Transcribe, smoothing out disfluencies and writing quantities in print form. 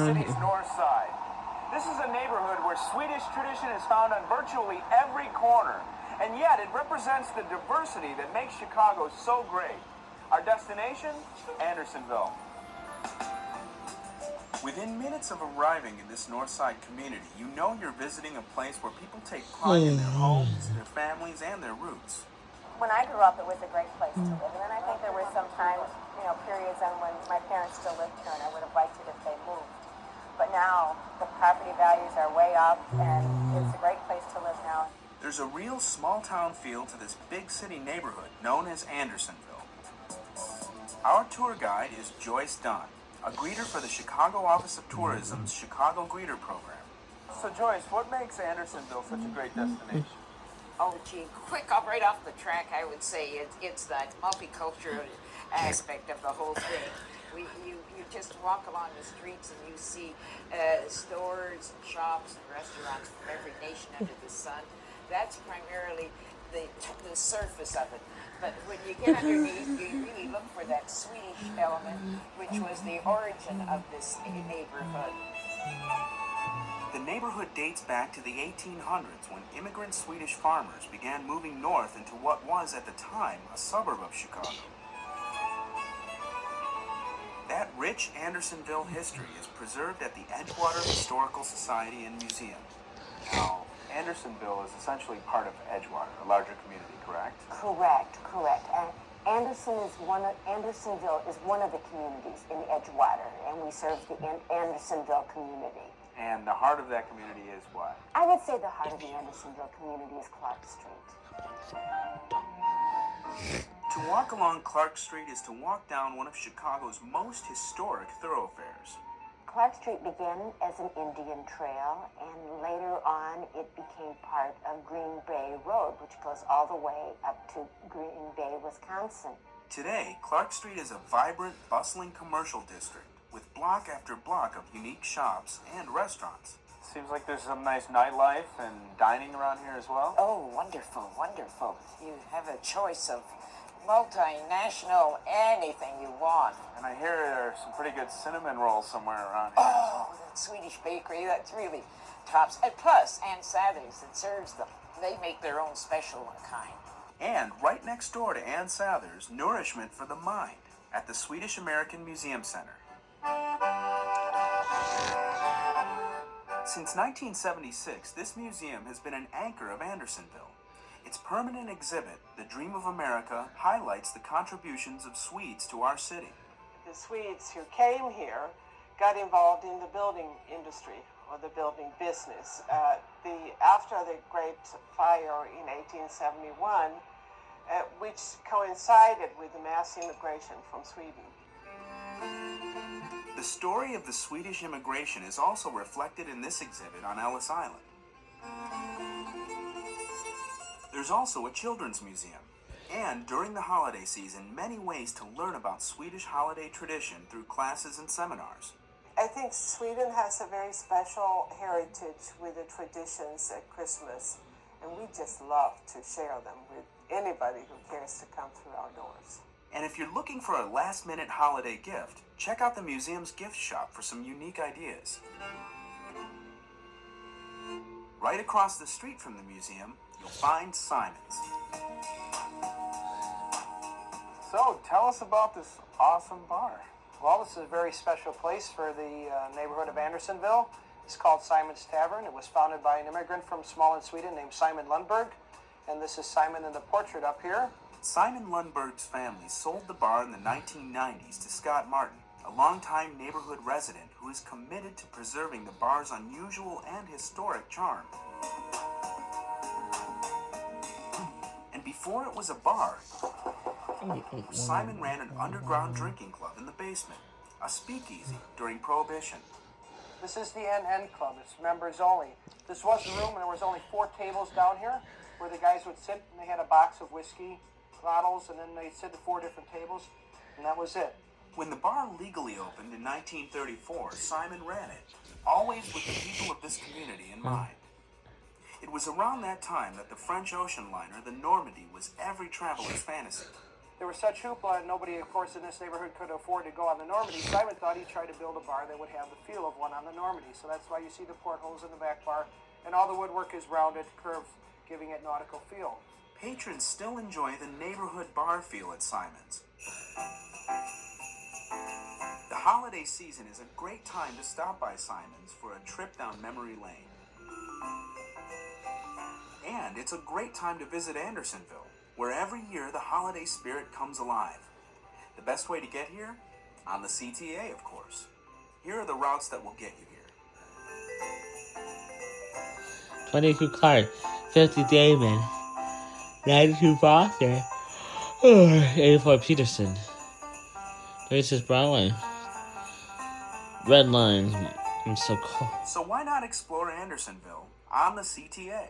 city's north side. This is a neighborhood where Swedish tradition is found on virtually every corner, and yet it represents the diversity that makes Chicago so great. Our destination? Andersonville. Within minutes of arriving in this north side community, you know you're visiting a place where people take pride in their homes, their families, and their roots. When I grew up, it was a great place to live. And then I think there were some times, periods when my parents still lived here, and I would have liked it if they moved. But now, the property values are way up, and it's a great place to live now. There's a real small-town feel to this big city neighborhood known as Andersonville. Our tour guide is Joyce Dunn, a greeter for the Chicago Office of Tourism's Chicago Greeter Program. So Joyce, what makes Andersonville such a great destination? Oh, gee, right off the track, I would say it's that multicultural aspect of the whole thing. You just walk along the streets and you see stores and shops and restaurants from every nation under the sun. That's primarily the surface of it. But when you get underneath, you really look for that Swedish element, which was the origin of this neighborhood. The neighborhood dates back to the 1800s when immigrant Swedish farmers began moving north into what was at the time a suburb of Chicago. That rich Andersonville history is preserved at the Edgewater Historical Society and Museum. Now, Andersonville is essentially part of Edgewater, a larger community, correct? Correct. And Andersonville is one of the communities in Edgewater, and we serve the Andersonville community. And the heart of that community is what? I would say the heart of the Andersonville community is Clark Street. To walk along Clark Street is to walk down one of Chicago's most historic thoroughfares. Clark Street began as an Indian trail, and later on it became part of Green Bay Road, which goes all the way up to Green Bay, Wisconsin. Today, Clark Street is a vibrant, bustling commercial district with block after block of unique shops and restaurants. Seems like there's some nice nightlife and dining around here as well. Oh, wonderful, wonderful. You have a choice of multinational anything you want. And I hear there are some pretty good cinnamon rolls somewhere around here. Oh, that Swedish bakery, that's really tops. And plus, Ann Sather's that serves them. They make their own special kind. And right next door to Ann Sather's, Nourishment for the Mind at the Swedish American Museum Center. Since 1976, this museum has been an anchor of Andersonville. Its permanent exhibit, The Dream of America, highlights the contributions of Swedes to our city. The Swedes who came here got involved in the building industry or the building business. After the Great Fire in 1871, which coincided with the mass immigration from Sweden. The story of the Swedish immigration is also reflected in this exhibit on Ellis Island. There's also a children's museum, and during the holiday season, many ways to learn about Swedish holiday tradition through classes and seminars. I think Sweden has a very special heritage with the traditions at Christmas, and we just love to share them with anybody who cares to come through our doors. And if you're looking for a last-minute holiday gift, check out the museum's gift shop for some unique ideas. Right across the street from the museum, you'll find Simon's. So, tell us about this awesome bar. Well, this is a very special place for the neighborhood of Andersonville. It's called Simon's Tavern. It was founded by an immigrant from Småland, Sweden named Simon Lundberg. And this is Simon in the portrait up here. Simon Lundberg's family sold the bar in the 1990s to Scott Martin, a longtime neighborhood resident who is committed to preserving the bar's unusual and historic charm. And before it was a bar, Simon ran an underground drinking club in the basement, a speakeasy during Prohibition. This is the NN Club. It's members only. This was the room, and there was only 4 tables down here where the guys would sit, and they had a box of whiskey bottles, and then they'd sit at 4 different tables, and that was it. When the bar legally opened in 1934, Simon ran it, always with the people of this community in mind. It was around that time that the French ocean liner, the Normandy, was every traveler's fantasy. there was such hoopla, and nobody, of course, in this neighborhood could afford to go on the Normandy. Simon thought he'd try to build a bar that would have the feel of one on the Normandy. So that's why you see the portholes in the back bar, and all the woodwork is rounded, curved, giving it nautical feel. Patrons still enjoy the neighborhood bar feel at Simon's. The holiday season is a great time to stop by Simon's for a trip down memory lane. And it's a great time to visit Andersonville, where every year the holiday spirit comes alive. The best way to get here? On the CTA, of course. Here are the routes that will get you here. 22 Clark, 50 Damon, 92 Foster, 84 Peterson, 36 Broadway, Red Line. I'm so cold. So why not explore Andersonville on the CTA?